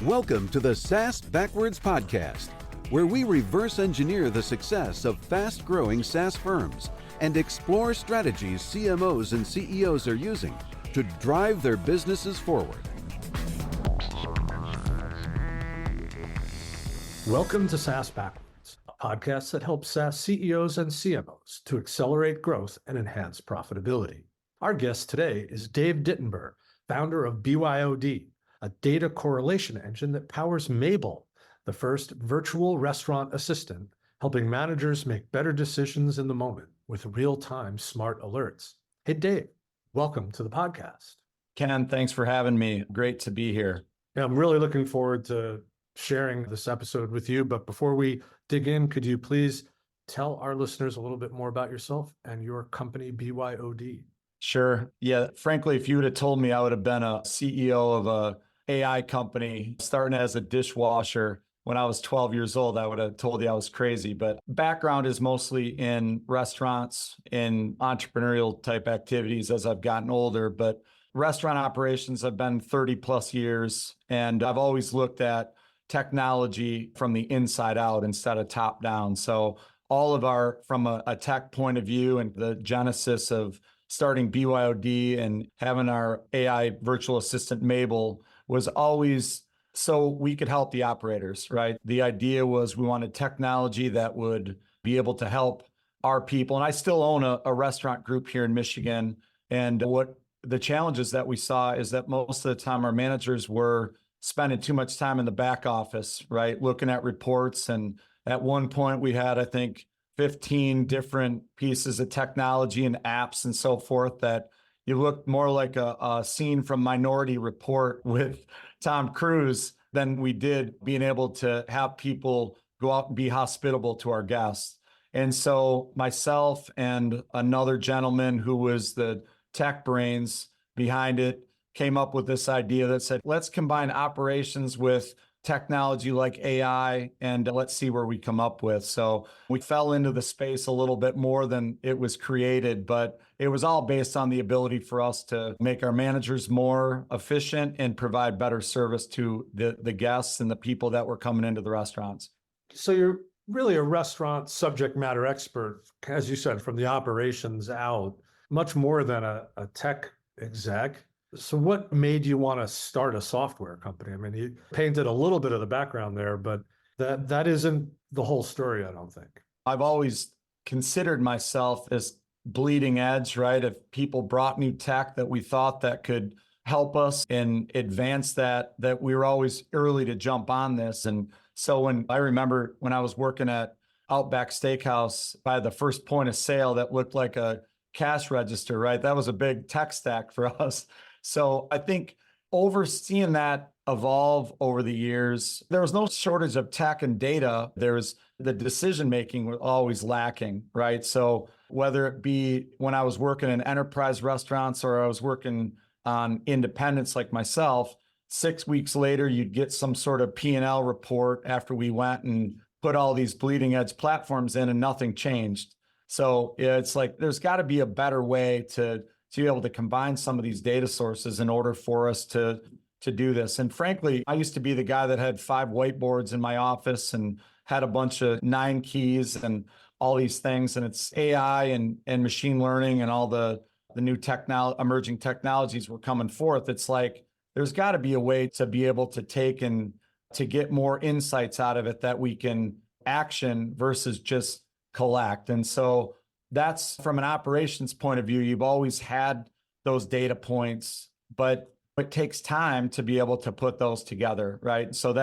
Welcome to the SaaS Backwards Podcast, where we reverse engineer the success of fast-growing SaaS firms and explore strategies CMOs and CEOs are using to drive their businesses forward. Welcome to SaaS Backwards, a podcast that helps SaaS CEOs and CMOs to accelerate growth and enhance profitability. Our guest today is Dave Dittenber, founder of BYOD, a data correlation engine that powers Mabel, the first virtual restaurant assistant, helping managers make better decisions in the moment with real-time smart alerts. Hey, Dave, welcome to the podcast. Ken, thanks for having me. Great to be here. Yeah, I'm really looking forward to sharing this episode with you. But before we dig in, could you please tell our listeners a little bit more about yourself and your company, BYOD? Sure. Yeah. Frankly, if you would have told me I would have been a CEO of a AI company starting as a dishwasher when I was 12 years old, I would have told you I was crazy. But background is mostly in restaurants, in entrepreneurial type activities as I've gotten older. But restaurant operations have been 30 plus years. And I've always looked at technology from the inside out instead of top down. So all of our, from a tech point of view and the genesis of starting BYOD and having our AI virtual assistant Mabel was always so we could help the operators, right? The idea was we wanted technology that would be able to help our people. And I still own a restaurant group here in Michigan. And what the challenges that we saw is that most of the time our managers were spending too much time in the back office, right? Looking at reports. And at one point we had, I think, 15 different pieces of technology and apps and so forth that you looked more like a scene from Minority Report with Tom Cruise than we did being able to have people go out and be hospitable to our guests. And so myself and another gentleman who was the tech brains behind it came up with this idea that said, let's combine operations with technology like AI and let's see where we come up with. So we fell into the space a little bit more than it was created, but it was all based on the ability for us to make our managers more efficient and provide better service to the guests and the people that were coming into the restaurants. So you're really a restaurant subject matter expert, as you said, from the operations out, much more than a tech exec. So what made you want to start a software company? I mean, you painted a little bit of the background there, but that isn't the whole story, I don't think. I've always considered myself as bleeding edge, right? If people brought new tech that we thought that could help us and advance that we were always early to jump on this. And so when I remember when I was working at Outback Steakhouse by the first point of sale that looked like a cash register, right? That was a big tech stack for us. So I think overseeing that evolve over the years, there was no shortage of tech and data. There's the decision-making was always lacking, right? So whether it be when I was working in enterprise restaurants or I was working on independents like myself, 6 weeks later, you'd get some sort of P&L report after we went and put all these bleeding edge platforms in and nothing changed. So it's like, there's got to be a better way to be able to combine some of these data sources in order for us to do this. And frankly, I used to be the guy that had 5 whiteboards in my office and had a bunch of 9 keys and all these things. And it's AI and machine learning and all the new emerging technologies were coming forth. It's like, there's got to be a way to be able to take and to get more insights out of it that we can action versus just collect. And so that's from an operations point of view, you've always had those data points, but it takes time to be able to put those together, right? So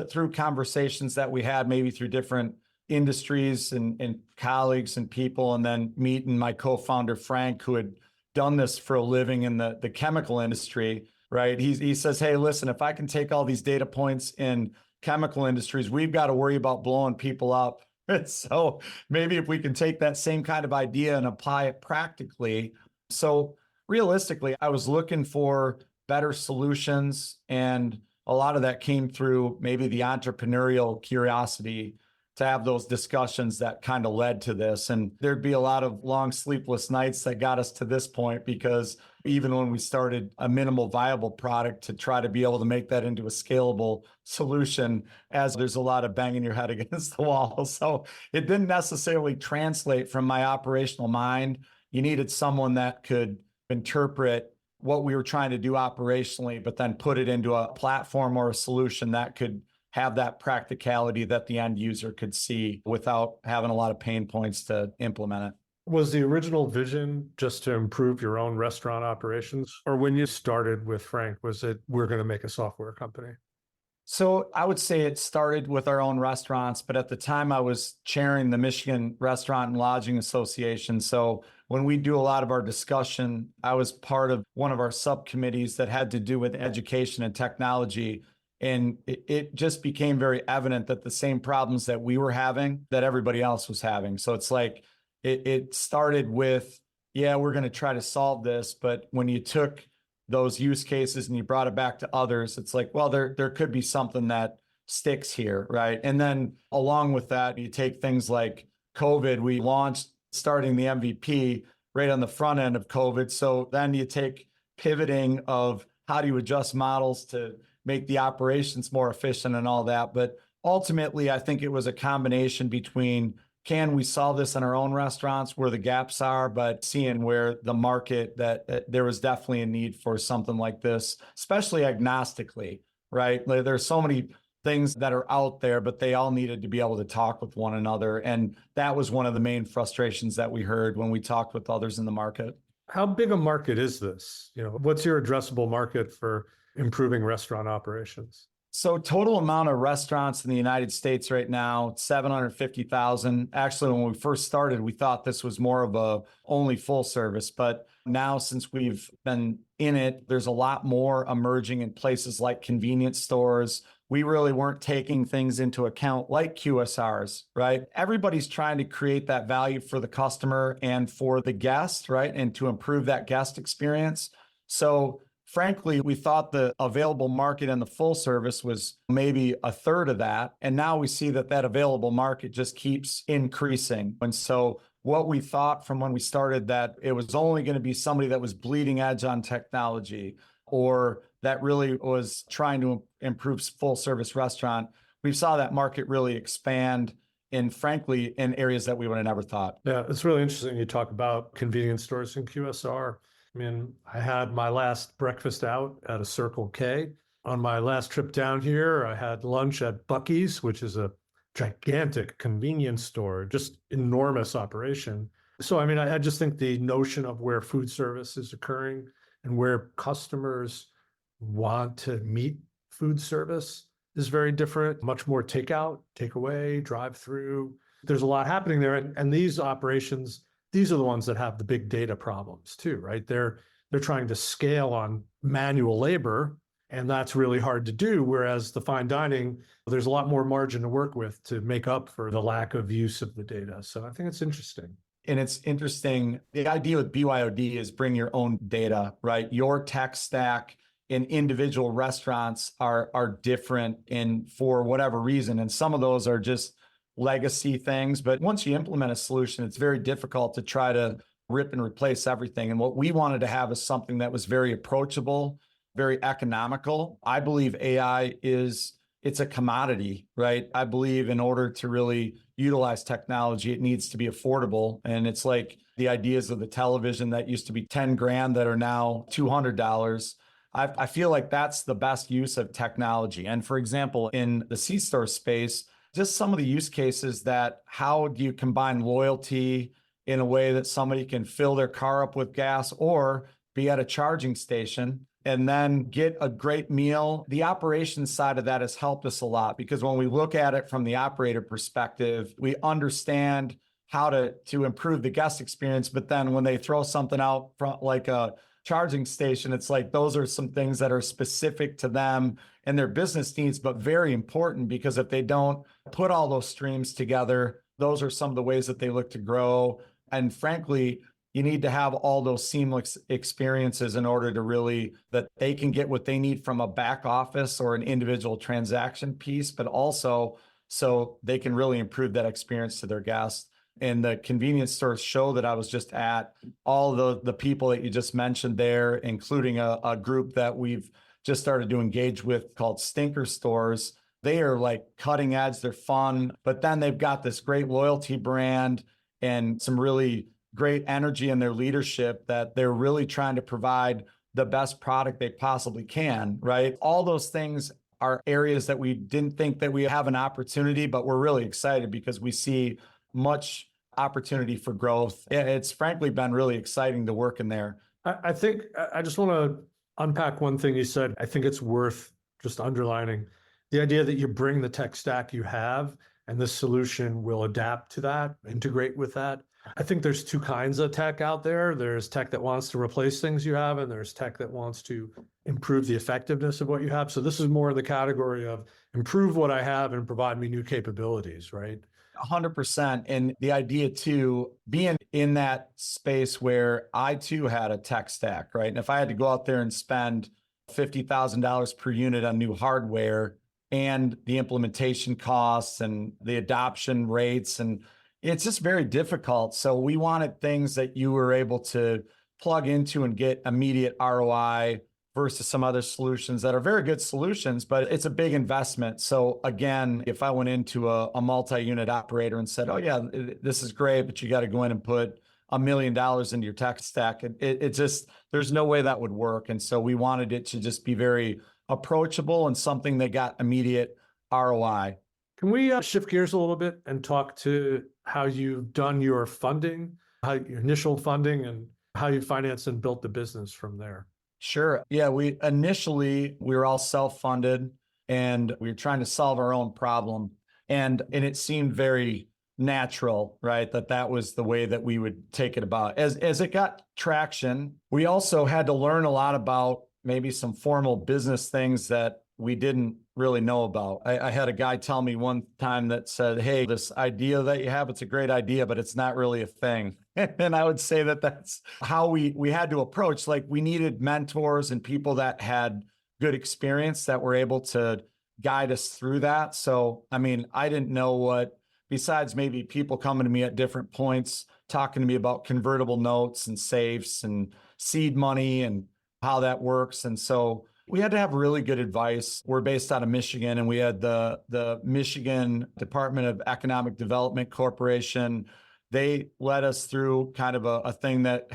through conversations that we had, maybe through different industries and colleagues and people, and then meeting my co-founder, Frank, who had done this for a living in the chemical industry, right? He says, hey, listen, if I can take all these data points in chemical industries, we've got to worry about blowing people up. So maybe if we can take that same kind of idea and apply it practically. So realistically, I was looking for better solutions. And a lot of that came through maybe the entrepreneurial curiosity to have those discussions that kind of led to this. And there'd be a lot of long sleepless nights that got us to this point, because even when we started a minimal viable product to try to be able to make that into a scalable solution, as there's a lot of banging your head against the wall. So it didn't necessarily translate from my operational mind. You needed someone that could interpret what we were trying to do operationally, but then put it into a platform or a solution that could have that practicality that the end user could see without having a lot of pain points to implement it. Was the original vision just to improve your own restaurant operations? Or when you started with Frank, was it, we're going to make a software company? So I would say it started with our own restaurants, but at the time I was chairing the Michigan Restaurant and Lodging Association. So when we do a lot of our discussion, I was part of one of our subcommittees that had to do with education and technology. And it just became very evident that the same problems that we were having, that everybody else was having. So it's like, it started with, yeah, we're going to try to solve this. But when you took those use cases and you brought it back to others, it's like, well, there could be something that sticks here, right? And then along with that, you take things like COVID. We launched starting the MVP right on the front end of COVID. So then you take pivoting of how do you adjust models to make the operations more efficient and all that. But ultimately, I think it was a combination between, can we solve this in our own restaurants where the gaps are, but seeing where the market, that there was definitely a need for something like this, especially agnostically, right? Like, there's so many things that are out there, but they all needed to be able to talk with one another. And that was one of the main frustrations that we heard when we talked with others in the market. How big a market is this? What's your addressable market for improving restaurant operations? So total amount of restaurants in the United States right now, 750,000. Actually, when we first started, we thought this was more of a only full service, but now since we've been in it, there's a lot more emerging in places like convenience stores. We really weren't taking things into account like QSRs, right? Everybody's trying to create that value for the customer and for the guest, right? And to improve that guest experience. So frankly, we thought the available market in the full service was maybe a third of that. And now we see that that available market just keeps increasing. And so what we thought from when we started, that it was only going to be somebody that was bleeding edge on technology or that really was trying to improve full service restaurant, we saw that market really expand in, frankly, in areas that we would have never thought. Yeah, it's really interesting you talk about convenience stores and QSR. I mean, I had my last breakfast out at a Circle K. On my last trip down here, I had lunch at Buc-ee's, which is a gigantic convenience store, just enormous operation. So, I mean, I just think the notion of where food service is occurring and where customers want to meet food service is very different, much more takeout, takeaway, drive-through. There's a lot happening there. And these operations, these are the ones that have the big data problems too, right? They're trying to scale on manual labor, and that's really hard to do. Whereas the fine dining, there's a lot more margin to work with to make up for the lack of use of the data. So I think it's interesting. And it's interesting. The idea with BYOD is bring your own data, right? Your tech stack in individual restaurants are different in for whatever reason. And some of those are just legacy things. But once you implement a solution, it's very difficult to try to rip and replace everything. And what we wanted to have is something that was very approachable, very economical. I believe AI it's a commodity, right? I believe in order to really utilize technology, it needs to be affordable. And it's like the ideas of the television that used to be 10 grand that are now $200. I feel like that's the best use of technology. And for example, in the C-store space, just some of the use cases that how do you combine loyalty in a way that somebody can fill their car up with gas or be at a charging station and then get a great meal. The operations side of that has helped us a lot because when we look at it from the operator perspective, we understand how to improve the guest experience. But then when they throw something out from like a charging station, it's like those are some things that are specific to them and their business needs, but very important because if they don't put all those streams together, those are some of the ways that they look to grow. And frankly, you need to have all those seamless experiences in order to really, that they can get what they need from a back office or an individual transaction piece, but also so they can really improve that experience to their guests. And the convenience store show that I was just at, all the people that you just mentioned there, including a group that we've just started to engage with called Stinker Stores. They are like cutting edge, they're fun, but then they've got this great loyalty brand and some really great energy in their leadership that they're really trying to provide the best product they possibly can, right? All those things are areas that we didn't think that we have an opportunity, but we're really excited because we see much opportunity for growth. It's frankly been really exciting to work in there. I think I just want to unpack one thing you said. I think it's worth just underlining the idea that you bring the tech stack you have and the solution will adapt to that, integrate with that. I think there's two kinds of tech out there. There's tech that wants to replace things you have, and there's tech that wants to improve the effectiveness of what you have. So this is more in the category of improve what I have and provide me new capabilities, right? 100%. And the idea too, being in that space where I too had a tech stack, right? And if I had to go out there and spend $50,000 per unit on new hardware and the implementation costs and the adoption rates, and it's just very difficult. So we wanted things that you were able to plug into and get immediate ROI versus some other solutions that are very good solutions, but it's a big investment. So again, if I went into a multi-unit operator and said, oh yeah, this is great, but you got to go in and put $1 million into your tech stack, it just, there's no way that would work. And so we wanted it to just be very approachable and something that got immediate ROI. Can we shift gears a little bit and talk to how you've done your funding, how your initial funding, and how you financed and built the business from there? Sure. Yeah, we were all self-funded and we were trying to solve our own problem. And it seemed very natural, right? That was the way that we would take it about. As it got traction, we also had to learn a lot about maybe some formal business things that we didn't really know about. I had a guy tell me one time that said, hey, this idea that you have, it's a great idea, but it's not really a thing. And I would say that that's how we had to approach, like we needed mentors and people that had good experience that were able to guide us through that. So, I mean, I didn't know what, besides maybe people coming to me at different points, talking to me about convertible notes and safes and seed money and how that works. And so we had to have really good advice. We're based out of Michigan, and we had the Michigan Department of Economic Development Corporation. They led us through kind of a thing that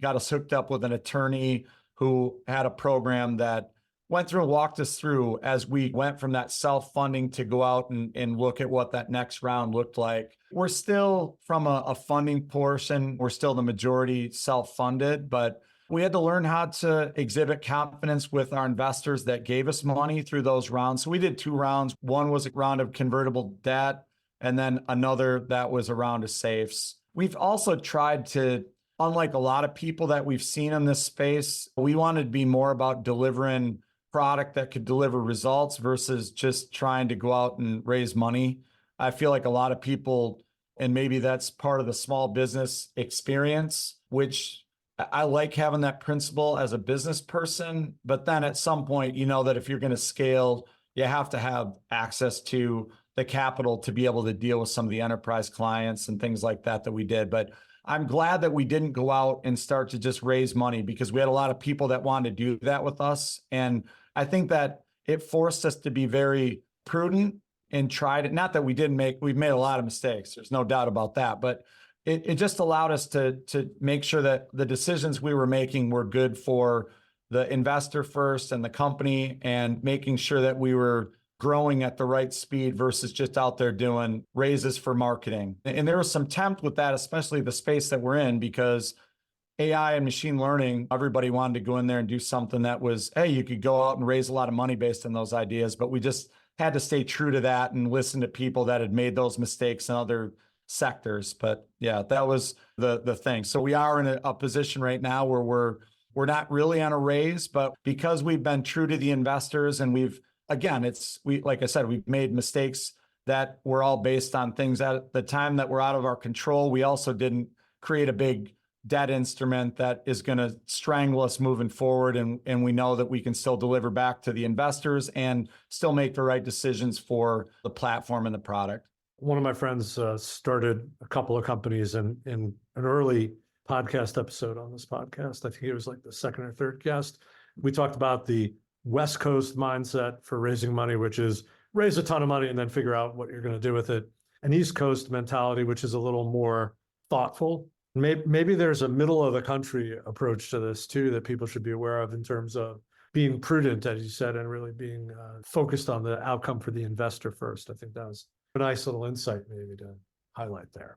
got us hooked up with an attorney who had a program that went through and walked us through as we went from that self-funding to go out and look at what that next round looked like. We're still, from a funding portion, we're still the majority self-funded, but we had to learn how to exhibit confidence with our investors that gave us money through those rounds. So we did 2 rounds. One was a round of convertible debt, and then another that was a round of safes. We've also tried to, unlike a lot of people that we've seen in this space, we wanted to be more about delivering product that could deliver results versus just trying to go out and raise money. I feel like a lot of people, and maybe that's part of the small business experience, which I like having that principle as a business person, but then at some point, you know that if you're going to scale, you have to have access to the capital to be able to deal with some of the enterprise clients and things like that we did. But I'm glad that we didn't go out and start to just raise money, because we had a lot of people that wanted to do that with us. And I think that it forced us to be very prudent and tried it. Not that we've made a lot of mistakes. There's no doubt about that, but it just allowed us to make sure that the decisions we were making were good for the investor first and the company, and making sure that we were growing at the right speed versus just out there doing raises for marketing. And there was some tempt with that, especially the space that we're in, because AI and machine learning, everybody wanted to go in there and do something that was, hey, you could go out and raise a lot of money based on those ideas, but we just had to stay true to that and listen to people that had made those mistakes in other sectors. But yeah, that was the thing. So we are in a position right now where we're not really on a raise, but because we've been true to the investors, and like I said, we've made mistakes that were all based on things at the time that were out of our control. We also didn't create a big debt instrument that is going to strangle us moving forward. And we know that we can still deliver back to the investors and still make the right decisions for the platform and the product. One of my friends started a couple of companies in an early podcast episode on this podcast. I think he was like the second or third guest. We talked about the West Coast mindset for raising money, which is raise a ton of money and then figure out what you're going to do with it. An East Coast mentality, which is a little more thoughtful. Maybe there's a middle of the country approach to this too that people should be aware of in terms of being prudent, as you said, and really being focused on the outcome for the investor first. I think that was a nice little insight maybe to highlight there.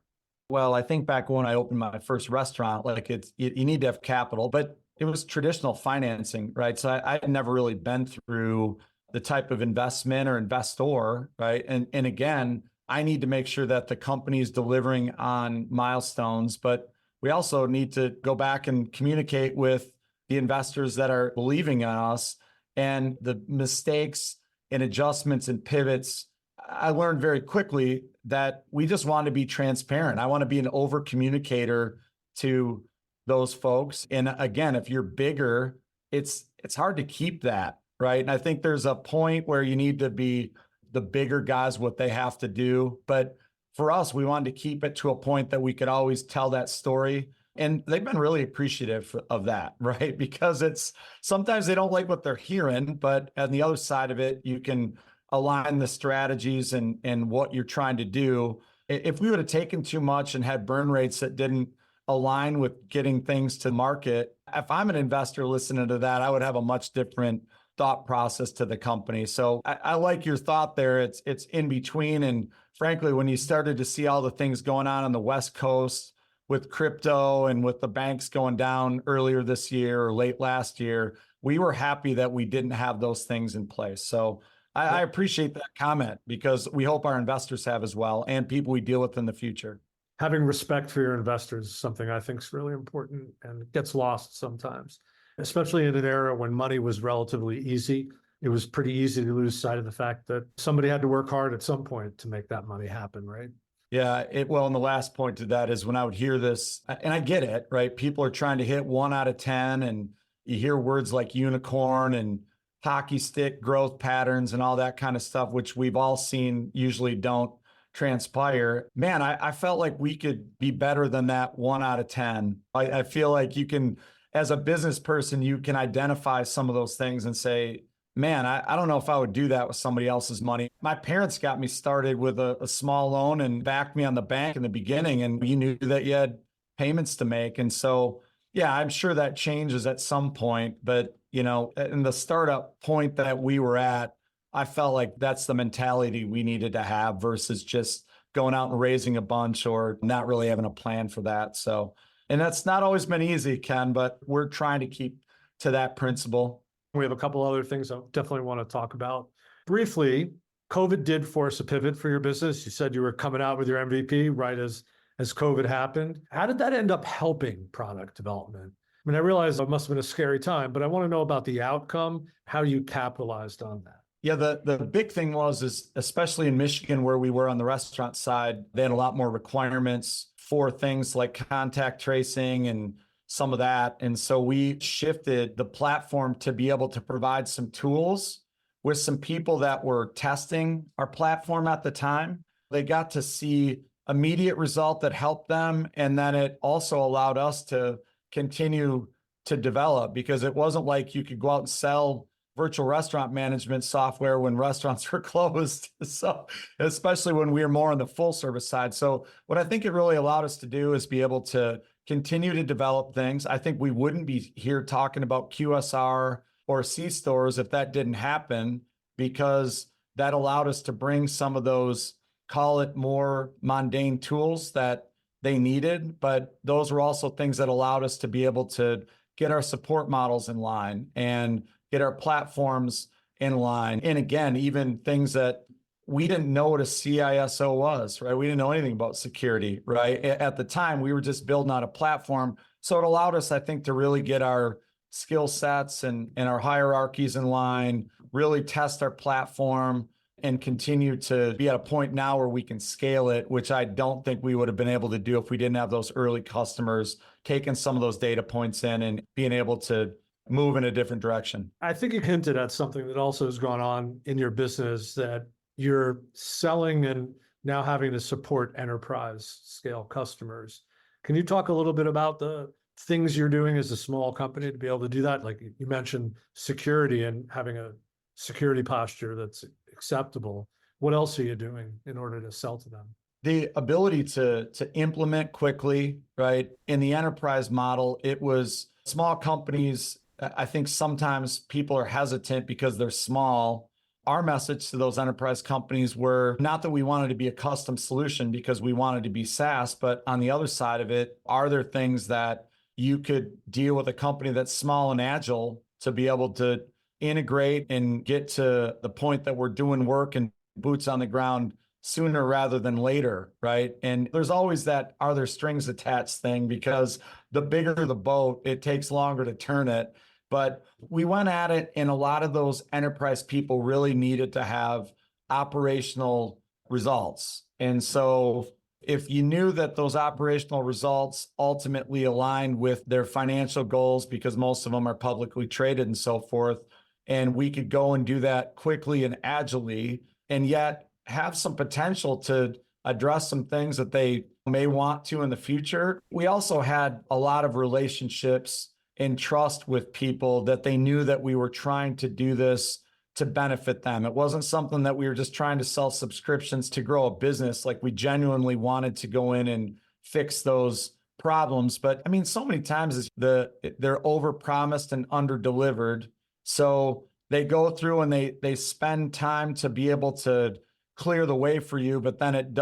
Well, I think back when I opened my first restaurant, like you need to have capital, but it was traditional financing, right? So I had never really been through the type of investment or investor, right? And again, I need to make sure that the company is delivering on milestones, but we also need to go back and communicate with the investors that are believing in us, and the mistakes and adjustments and pivots. I learned very quickly that we just want to be transparent. I want to be an over communicator to those folks. And again, if you're bigger, it's hard to keep that, right? And I think there's a point where you need to be the bigger guys, what they have to do. But for us, we wanted to keep it to a point that we could always tell that story. And they've been really appreciative of that, right? Because it's sometimes they don't like what they're hearing, but on the other side of it, you can align the strategies and what you're trying to do. If we would have taken too much and had burn rates that didn't align with getting things to market, if I'm an investor listening to that, I would have a much different thought process to the company. So I like your thought there. It's in between. And frankly, when you started to see all the things going on the West Coast with crypto and with the banks going down earlier this year or late last year, we were happy that we didn't have those things in place. So I appreciate that comment, because we hope our investors have as well, and people we deal with in the future. Having respect for your investors is something I think is really important and gets lost sometimes, especially in an era when money was relatively easy. It was pretty easy to lose sight of the fact that somebody had to work hard at some point to make that money happen, right? Yeah, well, and the last point to that is when I would hear this, and I get it, right? People are trying to hit 1 out of 10, and you hear words like unicorn and hockey stick growth patterns and all that kind of stuff, which we've all seen usually don't transpire. Man, I felt like we could be better than that 1 out of 10. I feel like you can, as a business person, you can identify some of those things and say, man, I don't know if I would do that with somebody else's money. My parents got me started with a small loan and backed me on the bank in the beginning, and you knew that you had payments to make. And so, yeah, I'm sure that changes at some point, but in the startup point that we were at, I felt like that's the mentality we needed to have versus just going out and raising a bunch or not really having a plan for that. So, and that's not always been easy, Ken, but we're trying to keep to that principle. We have a couple other things I definitely want to talk about. Briefly, COVID did force a pivot for your business. You said you were coming out with your MVP right as COVID happened. How did that end up helping product development? I mean, I realize it must have been a scary time, but I want to know about the outcome, how you capitalized on that. Yeah, the big thing is especially in Michigan, where we were on the restaurant side, they had a lot more requirements for things like contact tracing and some of that. And so we shifted the platform to be able to provide some tools with some people that were testing our platform at the time. They got to see immediate result that helped them. And then it also allowed us to continue to develop, because it wasn't like you could go out and sell virtual restaurant management software when restaurants were closed. So especially when we were more on the full service side. So what I think it really allowed us to do is be able to continue to develop things. I think we wouldn't be here talking about QSR or C-stores if that didn't happen, because that allowed us to bring some of those, call it more mundane tools that they needed. But those were also things that allowed us to be able to get our support models in line and get our platforms in line. And again, even things that we didn't know what a CISO was, right? We didn't know anything about security, right? At the time, we were just building out a platform. So it allowed us, I think, to really get our skill sets and our hierarchies in line, really test our platform. and continue to be at a point now where we can scale it, which I don't think we would have been able to do if we didn't have those early customers taking some of those data points in and being able to move in a different direction. I think you hinted at something that also has gone on in your business, that you're selling and now having to support enterprise scale customers. Can you talk a little bit about the things you're doing as a small company to be able to do that? Like you mentioned security and having a security posture that's acceptable. What else are you doing in order to sell to them? The ability to implement quickly, right? In the enterprise model, it was small companies. I think sometimes people are hesitant because they're small. Our message to those enterprise companies were not that we wanted to be a custom solution because we wanted to be SaaS, but on the other side of it, are there things that you could deal with a company that's small and agile to be able to integrate and get to the point that we're doing work and boots on the ground sooner rather than later, right? And there's always that are there strings attached thing, because the bigger the boat, it takes longer to turn it. But we went at it, and a lot of those enterprise people really needed to have operational results. And so if you knew that those operational results ultimately aligned with their financial goals, because most of them are publicly traded and so forth, and we could go and do that quickly and agilely, and yet have some potential to address some things that they may want to in the future. We also had a lot of relationships and trust with people that they knew that we were trying to do this to benefit them. It wasn't something that we were just trying to sell subscriptions to grow a business. Like, we genuinely wanted to go in and fix those problems. But I mean, so many times they're overpromised and underdelivered. So they go through and they spend time to be able to clear the way for you, but then it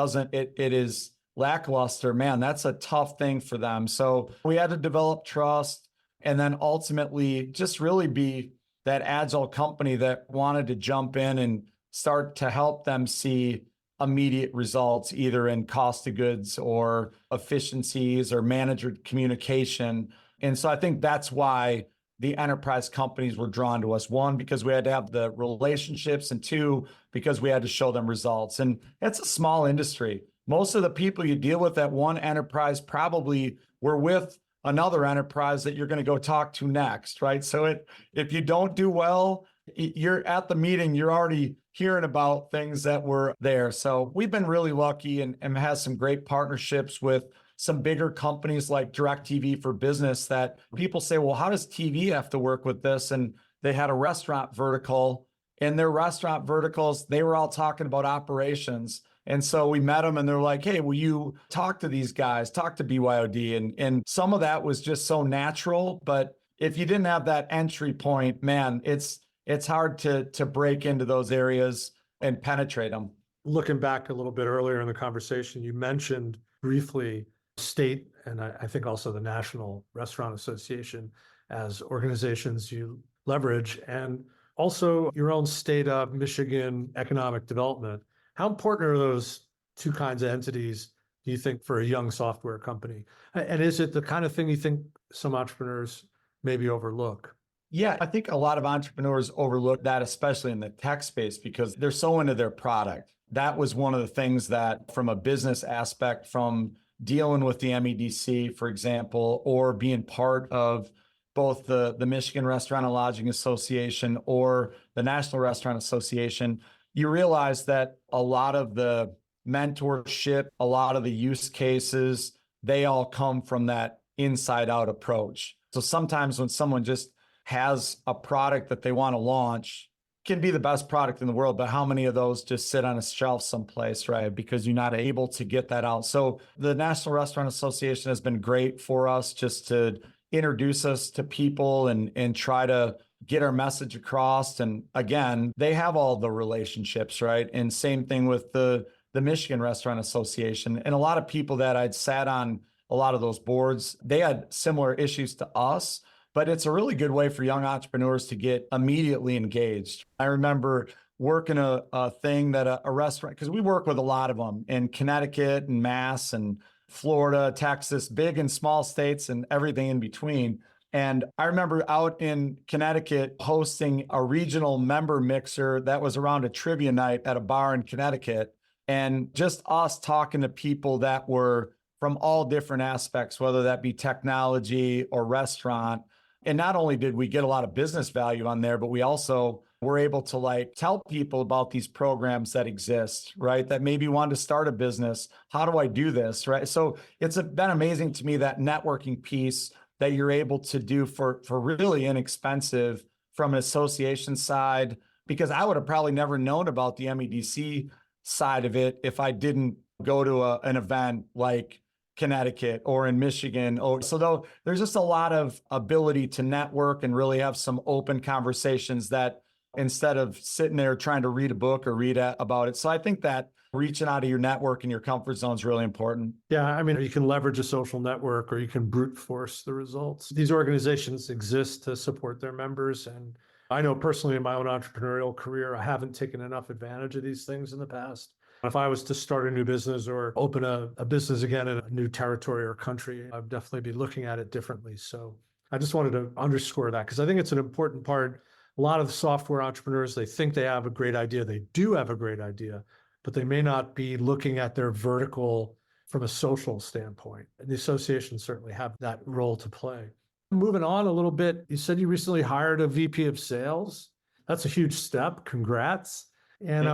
is lackluster. Man, that's a tough thing for them. So we had to develop trust, and then ultimately just really be that agile company that wanted to jump in and start to help them see immediate results, either in cost of goods or efficiencies or manager communication. And so I think that's why the enterprise companies were drawn to us. One, because we had to have the relationships, and two, because we had to show them results. And it's a small industry. Most of the people you deal with at one enterprise probably were with another enterprise that you're going to go talk to next, right? So if you don't do well, you're at the meeting, you're already hearing about things that were there. So we've been really lucky and has some great partnerships with some bigger companies like DirecTV for Business, that people say, well, how does TV have to work with this? And they had a restaurant vertical. In their restaurant verticals, they were all talking about operations. And so we met them, and they're like, hey, will you talk to these guys, talk to BYOD? And some of that was just so natural. But if you didn't have that entry point, man, it's hard to break into those areas and penetrate them. Looking back a little bit earlier in the conversation, you mentioned briefly state, and I think also the National Restaurant Association as organizations you leverage, and also your own state of Michigan economic development. How important are those two kinds of entities, do you think, for a young software company? And is it the kind of thing you think some entrepreneurs maybe overlook? Yeah, I think a lot of entrepreneurs overlook that, especially in the tech space, because they're so into their product. That was one of the things that, from a business aspect, from dealing with the MEDC, for example, or being part of both the Michigan Restaurant and Lodging Association or the National Restaurant Association, you realize that a lot of the mentorship, a lot of the use cases, they all come from that inside out approach. So sometimes when someone just has a product that they want to launch, can be the best product in the world, but how many of those just sit on a shelf someplace, right? Because you're not able to get that out. So the National Restaurant Association has been great for us, just to introduce us to people and try to get our message across. And again, they have all the relationships, right? And same thing with the Michigan Restaurant Association. And a lot of people that I'd sat on a lot of those boards, they had similar issues to us. But it's a really good way for young entrepreneurs to get immediately engaged. I remember working a thing that a restaurant, because we work with a lot of them in Connecticut and Mass and Florida, Texas, big and small states and everything in between. And I remember out in Connecticut hosting a regional member mixer that was around a trivia night at a bar in Connecticut. And just us talking to people that were from all different aspects, whether that be technology or restaurant. And not only did we get a lot of business value on there, but we also were able to like tell people about these programs that exist, right? That maybe want to start a business. How do I do this, right? So it's been amazing to me, that networking piece that you're able to do for really inexpensive from an association side, because I would have probably never known about the MEDC side of it if I didn't go to an event like Connecticut or in Michigan. So though there's just a lot of ability to network and really have some open conversations that instead of sitting there trying to read a book or read about it. So I think that reaching out of your network and your comfort zone is really important. Yeah, I mean, you can leverage a social network or you can brute force the results. These organizations exist to support their members. And I know personally in my own entrepreneurial career, I haven't taken enough advantage of these things in the past. If I was to start a new business or open a business again in a new territory or country, I'd definitely be looking at it differently. So I just wanted to underscore that because I think it's an important part. A lot of the software entrepreneurs, they think they have a great idea. They do have a great idea, but they may not be looking at their vertical from a social standpoint. And the associations certainly have that role to play. Moving on a little bit, you said you recently hired a VP of sales. That's a huge step. Congrats. And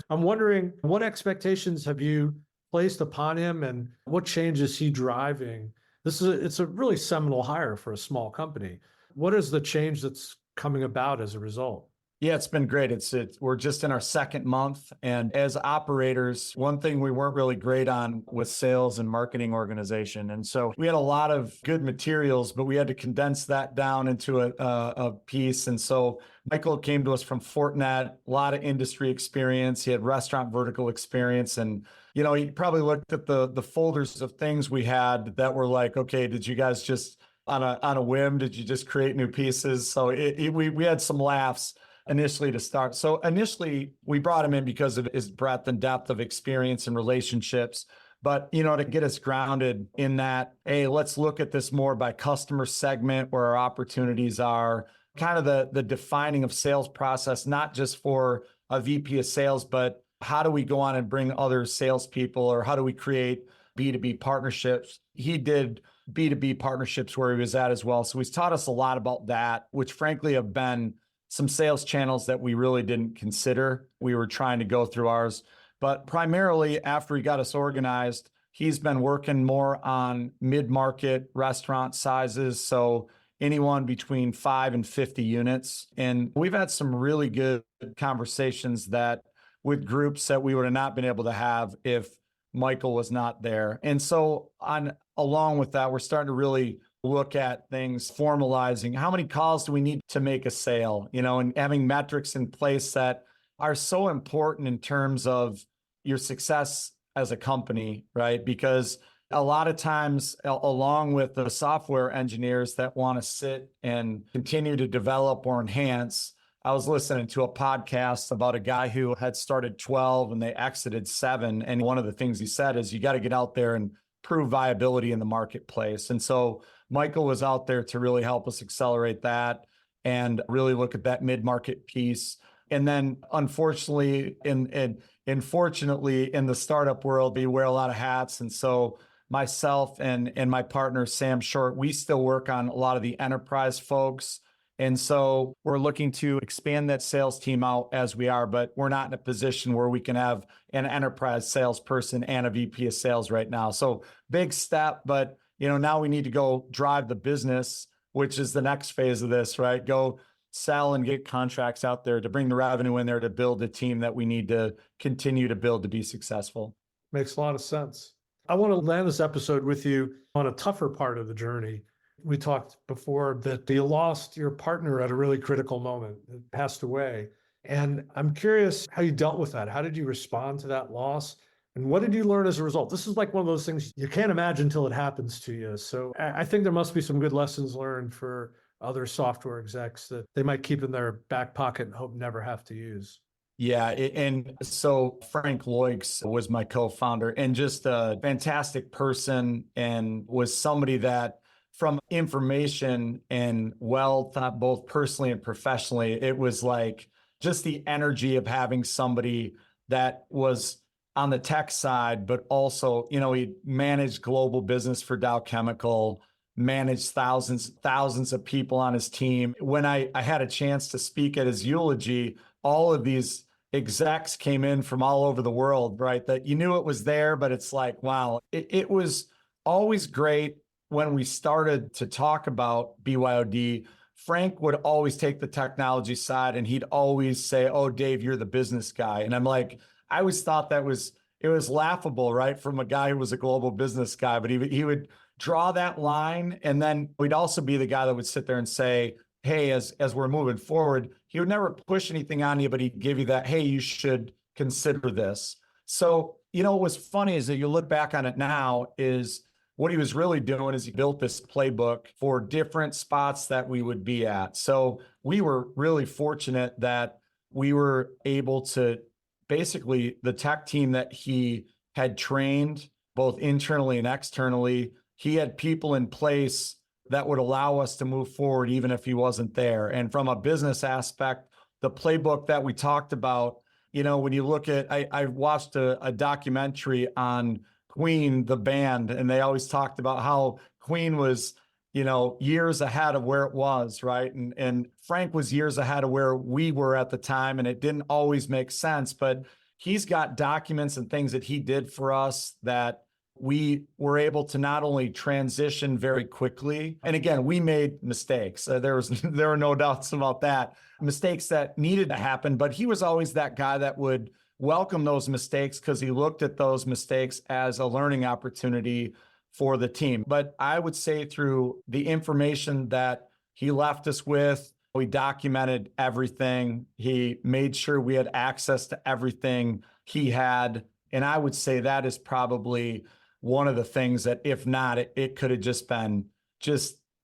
I'm wondering, what expectations have you placed upon him and what change is he driving? It's a really seminal hire for a small company. What is the change that's coming about as a result? Yeah, it's been great. We're just in our second month. And as operators, one thing we weren't really great on was sales and marketing organization. And so we had a lot of good materials, but we had to condense that down into a piece. And so Michael came to us from Fortinet, a lot of industry experience. He had restaurant vertical experience. And, you know, he probably looked at the folders of things we had that were like, okay, did you guys just on a whim, did you just create new pieces? So we had some laughs initially to start. So initially we brought him in because of his breadth and depth of experience and relationships. But, you know, to get us grounded in that, hey, let's look at this more by customer segment where our opportunities are, kind of the defining of sales process, not just for a VP of sales, but how do we go on and bring other salespeople, or how do we create B2B partnerships? He did B2B partnerships where he was at as well. So he's taught us a lot about that, which frankly have been some sales channels that we really didn't consider. We were trying to go through ours, but primarily after he got us organized, he's been working more on mid-market restaurant sizes. So anyone between 5 and 50 units. And we've had some really good conversations that with groups that we would have not been able to have if Michael was not there. And so along with that, we're starting to really look at things, formalizing how many calls do we need to make a sale, you know, and having metrics in place that are so important in terms of your success as a company, right? Because a lot of times, along with the software engineers that want to sit and continue to develop or enhance, I was listening to a podcast about a guy who had started 12 and they exited 7. And one of the things he said is you got to get out there and prove viability in the marketplace. And so Michael was out there to really help us accelerate that and really look at that mid-market piece. And then unfortunately, fortunately in the startup world, we wear a lot of hats. And so myself and my partner, Sam Short, we still work on a lot of the enterprise folks. And so we're looking to expand that sales team out as we are, but we're not in a position where we can have an enterprise salesperson and a VP of sales right now. So big step, but you know, now we need to go drive the business, which is the next phase of this, right? Go sell and get contracts out there to bring the revenue in there to build the team that we need to continue to build to be successful. Makes a lot of sense. I want to land this episode with you on a tougher part of the journey. We talked before that you lost your partner at a really critical moment. It passed away. And I'm curious how you dealt with that. How did you respond to that loss? And what did you learn as a result? This is like one of those things you can't imagine until it happens to you. So I think there must be some good lessons learned for other software execs that they might keep in their back pocket and hope never have to use. Yeah. And so Frank Loix was my co-founder and just a fantastic person and was somebody that from information and wealth, both personally and professionally, it was like just the energy of having somebody that was on the tech side, but also, he managed global business for Dow Chemical, managed thousands of people on his team. When I had a chance to speak at his eulogy, all of these execs came in from all over the world, right? That you knew it was there, but it's like, wow, it was always great when we started to talk about BYOD. Frank would always take the technology side and he'd always say, "Oh, Dave, you're the business guy." And I'm like, I always thought it was laughable, right? From a guy who was a global business guy, but he would draw that line. And then we'd also be the guy that would sit there and say, "Hey, as we're moving forward," he would never push anything on you, but he'd give you that, "Hey, you should consider this." So, what's funny is that you look back on it now is what he was really doing is he built this playbook for different spots that we would be at. So we were really fortunate that we were able to basically the tech team that he had trained both internally and externally, he had people in place that would allow us to move forward even if he wasn't there. And from a business aspect, the playbook that we talked about, when you look at, I watched a documentary on Queen, the band, and they always talked about how Queen was, years ahead of where it was, right? And Frank was years ahead of where we were at the time, and it didn't always make sense, but he's got documents and things that he did for us that we were able to not only transition very quickly, and again, we made mistakes. There were no doubts about that, mistakes that needed to happen, but he was always that guy that would welcome those mistakes because he looked at those mistakes as a learning opportunity for the team. But I would say through the information that he left us with, we documented everything. He made sure we had access to everything he had. And I would say that is probably one of the things that, if not, it could have just been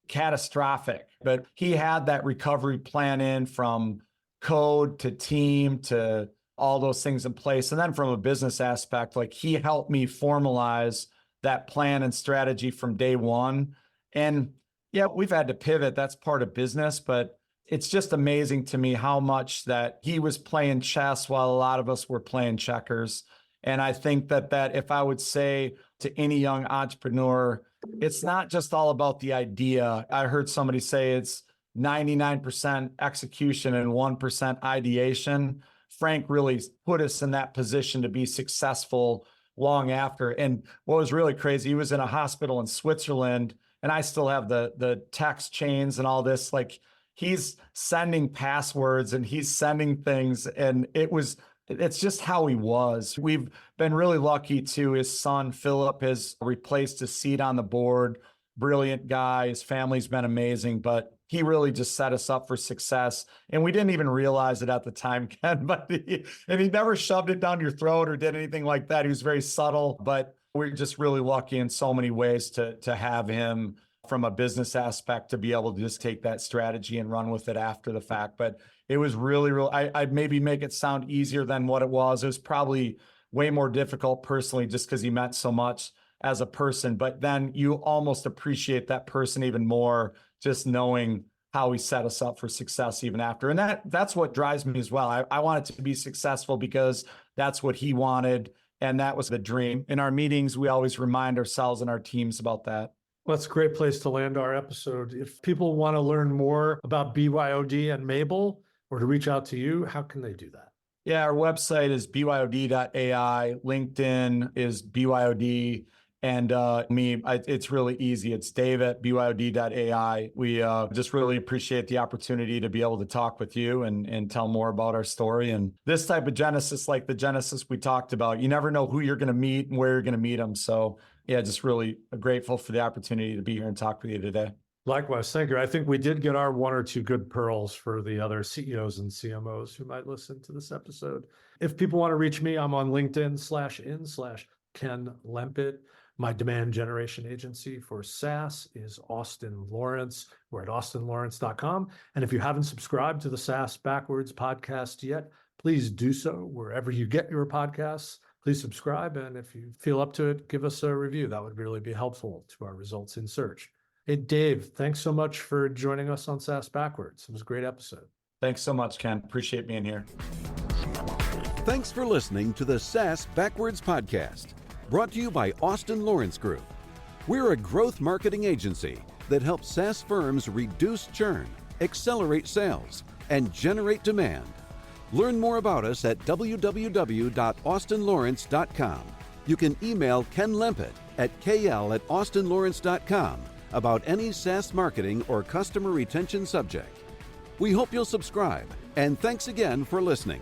catastrophic. But he had that recovery plan in from code to team to all those things in place. And then from a business aspect, like he helped me formalize that plan and strategy from day one. And yeah, we've had to pivot. That's part of business, but it's just amazing to me how much that he was playing chess while a lot of us were playing checkers. And I think that if I would say to any young entrepreneur, it's not just all about the idea. I heard somebody say it's 99% execution and 1% ideation. Frank really put us in that position to be successful long after. And what was really crazy, he was in a hospital in Switzerland, and I still have the text chains and all this. Like he's sending passwords and he's sending things, and it's just how he was. We've been really lucky too. His son, Philip, has replaced his seat on the board. Brilliant guy. His family's been amazing, but he really just set us up for success. And we didn't even realize it at the time, Ken, but he never shoved it down your throat or did anything like that. He was very subtle, but we're just really lucky in so many ways to have him from a business aspect to be able to just take that strategy and run with it after the fact. But it was really, I'd maybe make it sound easier than what it was. It was probably way more difficult personally, just because he meant so much as a person, but then you almost appreciate that person even more, just knowing how he set us up for success even after. And that's what drives me as well. I want it to be successful because that's what he wanted. And that was the dream. In our meetings, we always remind ourselves and our teams about that. Well, that's a great place to land our episode. If people want to learn more about BYOD and Mabel or to reach out to you, how can they do that? Yeah, our website is BYOD.ai. LinkedIn is BYOD. And it's really easy. It's Dave@BYOD.ai. We just really appreciate the opportunity to be able to talk with you and tell more about our story. And this type of Genesis, like the Genesis we talked about, you never know who you're going to meet and where you're going to meet them. So yeah, just really grateful for the opportunity to be here and talk with you today. Likewise, thank you. I think we did get our one or two good pearls for the other CEOs and CMOs who might listen to this episode. If people want to reach me, I'm on LinkedIn/in/Ken Lempit. My demand generation agency for SaaS is Austin Lawrence. We're at austinlawrence.com. And if you haven't subscribed to the SaaS Backwards podcast yet, please do so wherever you get your podcasts. Please subscribe. And if you feel up to it, give us a review. That would really be helpful to our results in search. Hey, Dave, thanks so much for joining us on SaaS Backwards. It was a great episode. Thanks so much, Ken. Appreciate being here. Thanks for listening to the SaaS Backwards podcast, brought to you by Austin Lawrence Group. We're a growth marketing agency that helps SaaS firms reduce churn, accelerate sales, and generate demand. Learn more about us at www.austinlawrence.com. You can email Ken Lempet at kl@austinlawrence.com about any SaaS marketing or customer retention subject. We hope you'll subscribe, and thanks again for listening.